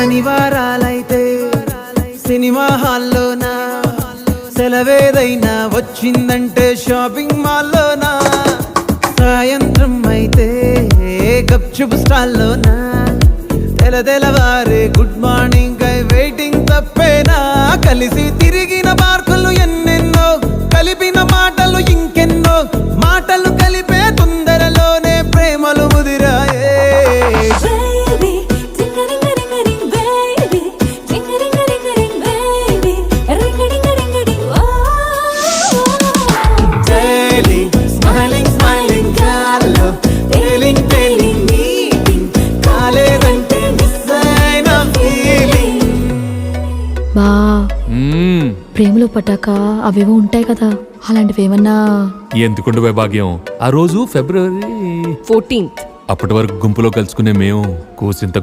శనివారాలైతే cinema హాల్లోనా, సెలవేదైనా వచ్చిందంటే shopping మాల్లోనా, సాయంత్రం అయితే గప్చుప్ స్టాల్లోనా, తెలవారే గుడ్ మార్నింగ్ కై వెయిటింగ్ తప్పేనా, కలిసి తిరిగిన పార్కులు ఎన్నెన్నో, కలిపిన మాటలు ఇంకెన్నో, మాటలు కలిపే తొందరలోనే ప్రేమలు ముదిరాయే. బా ప్రేమలో పట్టాక అవేవో ఉంటాయి కదా, అలాంటివి ఏమన్నా? ఎందుకుంటే భాగ్యం, ఆ రోజు February 14th. అప్పటి వరకు గుంపులో కలుసుకునే మేము కూసింత